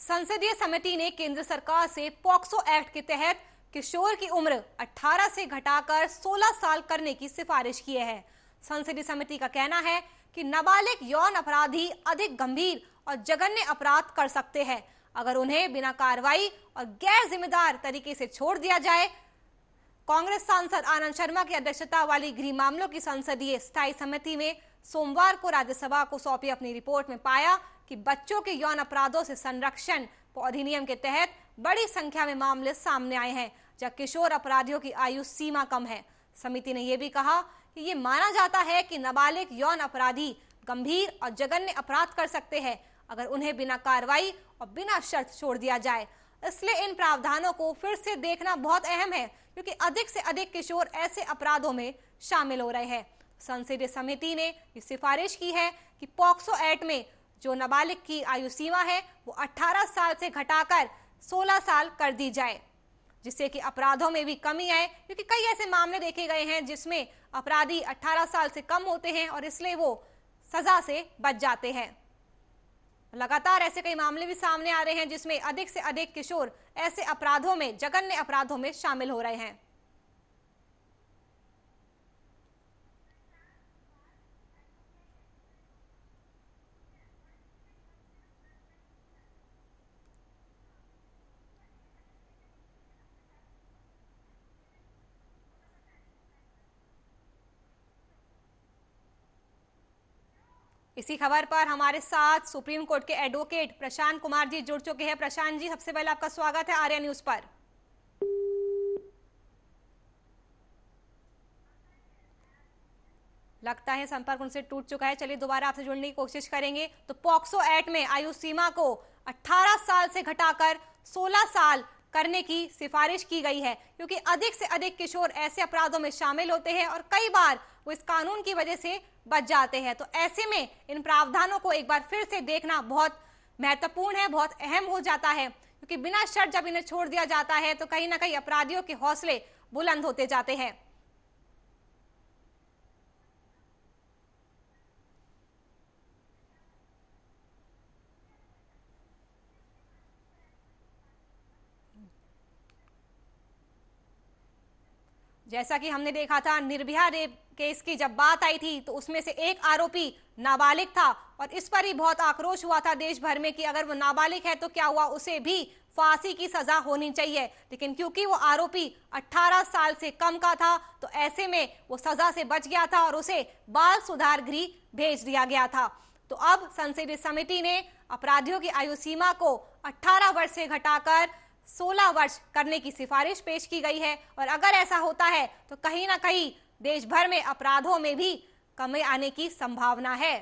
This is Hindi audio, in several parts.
संसदीय समिति ने केंद्र सरकार से पॉक्सो एक्ट के तहत किशोर की उम्र 18 से घटाकर 16 साल करने की सिफारिश की है। संसदीय समिति का कहना है कि नाबालिग यौन अपराधी अधिक गंभीर और जघन्य अपराध कर सकते हैं अगर उन्हें बिना कार्रवाई और गैर जिम्मेदार तरीके से छोड़ दिया जाए। कांग्रेस सांसद आनंद शर्मा की अध्यक्षता वाली गृह मामलों की संसदीय स्थायी समिति में सोमवार को राज्यसभा को सौंपी अपनी रिपोर्ट में पाया कि बच्चों के यौन अपराधों से संरक्षण अधिनियम के तहत बड़ी संख्या में मामले सामने आए हैं, जब किशोर अपराधियों की आयु सीमा कम है। समिति ने यह भी कहा कि ये माना जाता है कि नाबालिग यौन अपराधी गंभीर और जघन्य अपराध कर सकते हैं अगर उन्हें बिना कार्रवाई और बिना शर्त छोड़ दिया जाए। इसलिए इन प्रावधानों को फिर से देखना बहुत अहम है, क्योंकि अधिक से अधिक किशोर ऐसे अपराधों में शामिल हो रहे हैं। संसदीय समिति ने ये सिफारिश की है कि पॉक्सो एक्ट में जो नाबालिग की आयु सीमा है वो 18 साल से घटाकर 16 साल कर दी जाए, जिससे कि अपराधों में भी कमी आए, क्योंकि कई ऐसे मामले देखे गए हैं जिसमें अपराधी 18 साल से कम होते हैं और इसलिए वो सजा से बच जाते हैं। लगातार ऐसे कई मामले भी सामने आ रहे हैं जिसमें अधिक से अधिक किशोर ऐसे अपराधों में, जघन्य अपराधों में शामिल हो रहे हैं। इसी खबर पर हमारे साथ सुप्रीम कोर्ट के एडवोकेट प्रशांत कुमार जी जुड़ चुके हैं। प्रशांत जी, सबसे पहले आपका स्वागत है आर्या न्यूज पर। लगता है संपर्क उनसे टूट चुका है, चलिए दोबारा आपसे जुड़ने की कोशिश करेंगे। तो पॉक्सो एक्ट में आयु सीमा को 18 साल से घटाकर 16 साल करने की सिफारिश की गई है, क्योंकि अधिक से अधिक किशोर ऐसे अपराधों में शामिल होते हैं और कई बार वो इस कानून की वजह से बच जाते हैं। तो ऐसे में इन प्रावधानों को एक बार फिर से देखना बहुत महत्वपूर्ण है, बहुत अहम हो जाता है, क्योंकि बिना शर्त जब इन्हें छोड़ दिया जाता है तो कहीं ना कहीं अपराधियों के हौसले बुलंद होते जाते हैं। जैसा कि हमने देखा था निर्भया रेप केस की जब बात आई थी तो उसमें से एक आरोपी नाबालिग था और इस पर ही बहुत आक्रोश हुआ था देश भर में कि अगर वो नाबालिग है तो क्या हुआ, उसे भी फांसी की सजा होनी चाहिए। लेकिन क्योंकि वो आरोपी 18 साल से कम का था तो ऐसे में वो सजा से बच गया था और उसे बाल सुधार गृह भेज दिया गया था। तो अब संसदीय समिति ने अपराधियों की आयु सीमा को 18 वर्ष से घटाकर 16 वर्ष करने की सिफारिश पेश की गई है और अगर ऐसा होता है तो कहीं ना कहीं देश भर में अपराधों में भी कमी आने की संभावना है।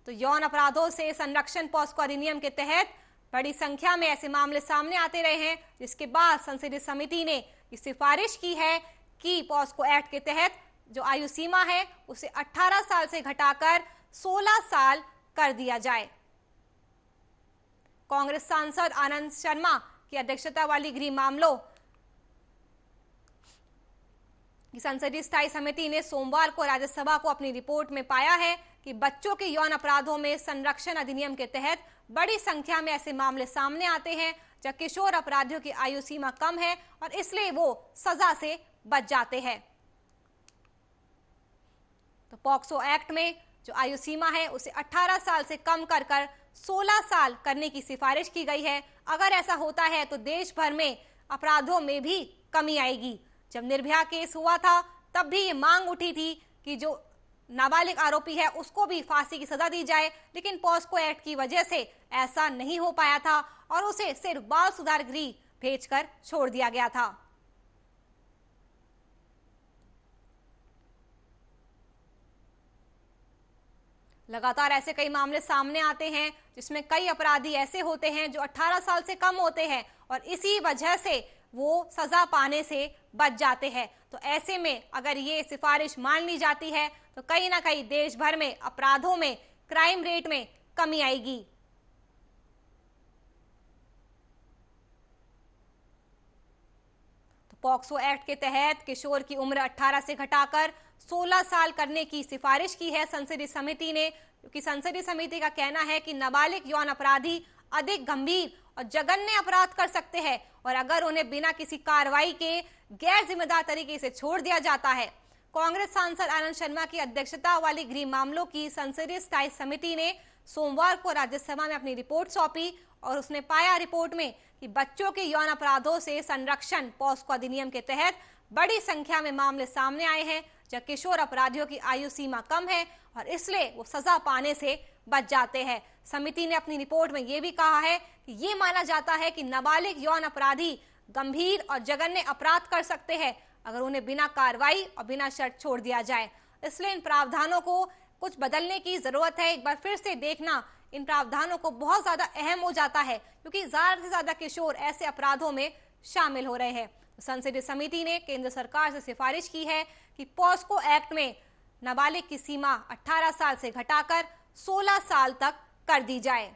तो यौन अपराधों से संरक्षण पॉक्सो अधिनियम के तहत बड़ी संख्या में ऐसे मामले सामने आते रहे हैं, जिसके बाद संसदीय समिति ने इस सिफारिश की है कि पॉक्सो एक्ट के तहत जो आयु सीमा है उसे 18 साल से घटाकर 16 साल कर दिया जाए। कांग्रेस सांसद आनंद शर्मा की अध्यक्षता वाली गृह मामलों की संसदीय स्थायी समिति ने सोमवार को राज्यसभा को अपनी रिपोर्ट में पाया है कि बच्चों के यौन अपराधों में संरक्षण अधिनियम के तहत बड़ी संख्या में ऐसे मामले सामने आते हैं जब किशोर अपराधियों की आयु सीमा कम है और इसलिए वो सजा से बच जाते हैं। तो पॉक्सो एक्ट में जो आयु सीमा है उसे 18 साल से कम कर 16 साल करने की सिफारिश की गई है। अगर ऐसा होता है तो देश भर में अपराधों में भी कमी आएगी। जब निर्भया केस हुआ था तब भी ये मांग उठी थी कि जो नाबालिग आरोपी है उसको भी फांसी की सजा दी जाए, लेकिन पॉक्सो एक्ट की वजह से ऐसा नहीं हो पाया था और उसे सिर्फ बाल सुधार गृह भेजकर छोड़ दिया गया था। लगातार ऐसे कई मामले सामने आते हैं जिसमें कई अपराधी ऐसे होते हैं जो 18 साल से कम होते हैं और इसी वजह से वो सजा पाने से बच जाते हैं। तो ऐसे में अगर ये सिफारिश मान ली जाती है तो कहीं ना कहीं देश भर में अपराधों में, क्राइम रेट में कमी आएगी। तो पॉक्सो एक्ट के तहत किशोर की उम्र 18 से घटाकर 16 साल करने की सिफारिश की है संसदीय समिति ने, क्योंकि संसदीय समिति का कहना है कि नाबालिग यौन अपराधी अधिक गंभीर और जघन्य अपराध कर सकते हैं और अगर उन्हें बिना किसी कार्रवाई के गैर जिम्मेदार तरीके से छोड़ दिया जाता है। कांग्रेस सांसद आनंद शर्मा की अध्यक्षता वाली गृह मामलों की संसदीय स्थायी समिति ने सोमवार को राज्यसभा में अपनी रिपोर्ट सौंपी और उसने पाया रिपोर्ट में कि बच्चों के यौन अपराधों से संरक्षण पॉस्को अधिनियम के तहत बड़ी संख्या में मामले सामने आए हैं, जब किशोर अपराधियों की आयु सीमा कम है और इसलिए वो सजा पाने से बच जाते हैं। समिति ने अपनी रिपोर्ट में ये भी कहा है कि ये माना जाता है कि नाबालिग यौन अपराधी गंभीर और जघन्य अपराध कर सकते हैं अगर उन्हें बिना कार्रवाई और बिना शर्त छोड़ दिया जाए। इसलिए इन प्रावधानों को कुछ बदलने की जरूरत है। एक बार फिर से देखना इन प्रावधानों को बहुत ज्यादा अहम हो जाता है, क्योंकि ज्यादा से ज्यादा किशोर ऐसे अपराधों में शामिल हो रहे हैं। संसदीय समिति ने केंद्र सरकार से सिफारिश की है कि पॉस्को एक्ट में नाबालिग की सीमा 18 साल से घटाकर 16 साल तक कर दी जाए।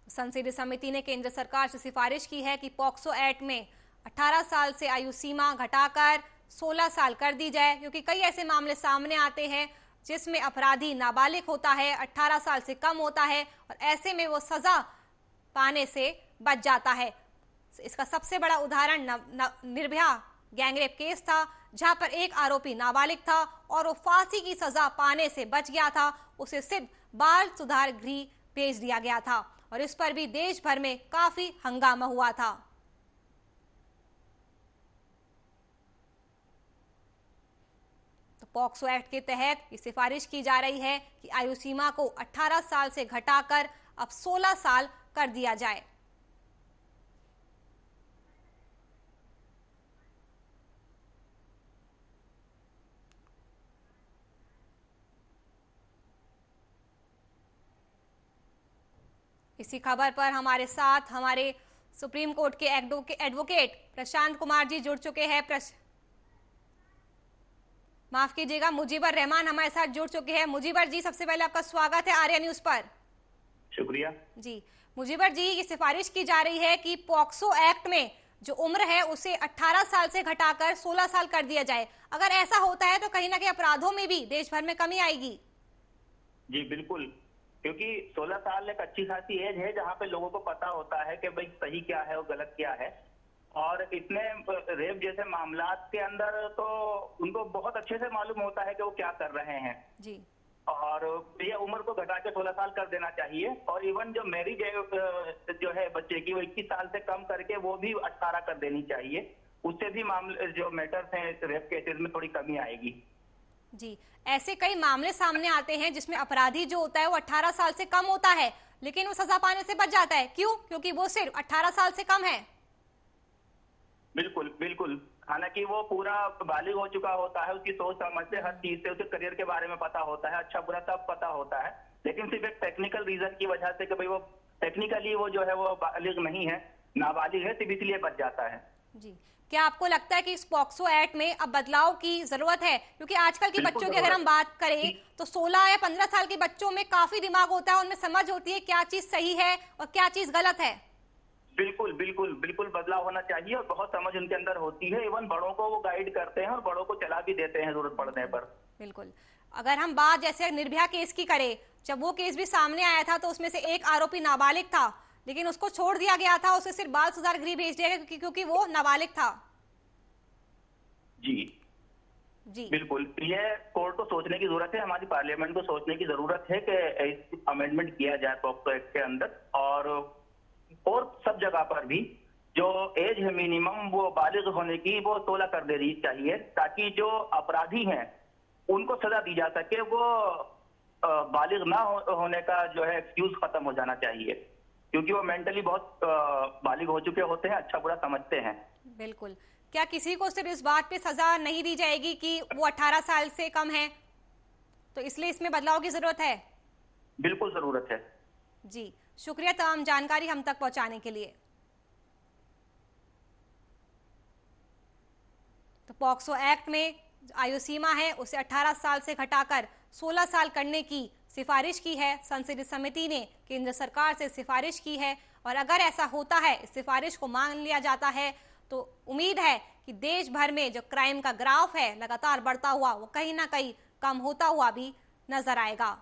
संसदीय समिति ने केंद्र सरकार से सिफारिश की है कि पॉक्सो एक्ट में 18 साल से आयु सीमा घटाकर 16 साल कर दी जाए, क्योंकि कई ऐसे मामले सामने आते हैं जिसमें अपराधी नाबालिग होता है, 18 साल से कम होता है और ऐसे में वो सजा पाने से बच जाता है। इसका सबसे बड़ा उदाहरण निर्भया गैंगरेप केस था, जहां पर एक आरोपी नाबालिग था और वो फांसी की सजा पाने से बच गया था। उसे सिर्फ बाल सुधार गृह भेज दिया गया था और इस पर भी देश भर में काफी हंगामा हुआ था। तो पॉक्सो एक्ट के तहत ये सिफारिश की जा रही है कि आयु सीमा को 18 साल से घटाकर अब 16 साल कर दिया जाए। इसी खबर पर हमारे साथ हमारे सुप्रीम कोर्ट के एडवोकेट प्रशांत कुमार जी जुड़ चुके हैं। माफ कीजिएगा, मुजीबर रहमान हमारे साथ जुड़ चुके हैं। मुजीबर जी, सबसे पहले आपका स्वागत है आर्या न्यूज पर। शुक्रिया जी। मुजीबर जी, ये सिफारिश की जा रही है कि पॉक्सो एक्ट में जो उम्र है उसे 18 साल से घटाकर 16 साल कर दिया जाए। अगर ऐसा होता है तो कहीं ना कहीं अपराधों में भी देश भर में कमी आएगी। जी बिल्कुल, क्योंकि 16 साल एक अच्छी खासी एज है जहाँ पे लोगों को पता होता है कि भाई सही क्या है और गलत क्या है। और इतने रेप जैसे मामलात के अंदर तो उनको बहुत अच्छे से मालूम होता है कि वो क्या कर रहे हैं जी। और ये उम्र को घटा के 16 साल कर देना चाहिए। और इवन जो मैरिज जो है बच्चे की, वो 21 साल से कम करके वो भी 18 कर देनी चाहिए। उससे भी मामले जो मैटर्स हैं रेप केसेस में थोड़ी कमी आएगी। जी, ऐसे कई मामले सामने आते हैं जिसमें अपराधी जो होता है वो 18 साल से कम होता है, लेकिन वो सजा पाने से बच जाता है। क्यों? क्योंकि वो सिर्फ 18 साल से कम है। बिल्कुल बिल्कुल, हालांकि वो पूरा बालिग हो चुका होता है, उसकी सोच समझ से, हर चीज से, उसके करियर के बारे में पता होता है, अच्छा बुरा सब पता होता है। लेकिन सिर्फ एक टेक्निकल रीजन की वजह से कि भाई वो टेक्निकली वो जो है वो बालिग नहीं है, नाबालिग है, सिर्फ इसलिए बच जाता है। जी, क्या आपको लगता है कि इस पॉक्सो एक्ट में अब बदलाव की जरूरत है? क्योंकि आजकल के बच्चों की अगर हम बात करें तो 16 या 15 साल के बच्चों में काफी दिमाग होता है, उनमें समझ होती है क्या चीज सही है और क्या चीज गलत है। बिल्कुल बिल्कुल बिल्कुल, बदलाव होना चाहिए और बहुत समझ उनके अंदर होती है। इवन बड़ों को वो गाइड करते हैं और बड़ों को चला भी देते हैं जरूरत पड़ने पर। बिल्कुल। अगर हम बात जैसे निर्भया केस की करें, जब वो केस भी सामने आया था तो उसमें से एक आरोपी नाबालिग था, लेकिन उसको छोड़ दिया गया था, उसे सिर्फ बाल सुधार गृह भेज दिया गया क्योंकि वो नाबालिग था। जी जी बिल्कुल, ये कोर्ट को सोचने की जरूरत है, हमारी पार्लियामेंट को सोचने की जरूरत है कि अमेंडमेंट किया जाए पॉक्सो एक्ट के अंदर। और सब जगह पर भी जो एज है मिनिमम वो बालिग होने की वो 16 कर देनी चाहिए, ताकि जो अपराधी हैं उनको सजा दी जा सके। वो बालिग ना होने का जो है एक्सक्यूज खत्म हो जाना चाहिए, क्योंकि वो मेंटली बहुत बालिग हो चुके होते हैं, अच्छा बुरा समझते हैं। बिल्कुल। क्या किसी को सिर्फ इस बात पे सजा नहीं दी जाएगी कि वो 18 साल से कम है, तो इसलिए इसमें बदलाव की जरूरत है? बिल्कुल जरूरत है। जी, शुक्रिया तमाम जानकारी हम तक पहुंचाने के लिए। तो पॉक्सो एक्ट में आयु सीमा है उसे 18 साल से घटाकर 16 साल करने की सिफारिश की है। संसदीय समिति ने केंद्र सरकार से सिफारिश की है और अगर ऐसा होता है, इस सिफारिश को मान लिया जाता है, तो उम्मीद है कि देश भर में जो क्राइम का ग्राफ है लगातार बढ़ता हुआ, वो कहीं ना कहीं कम होता हुआ भी नजर आएगा।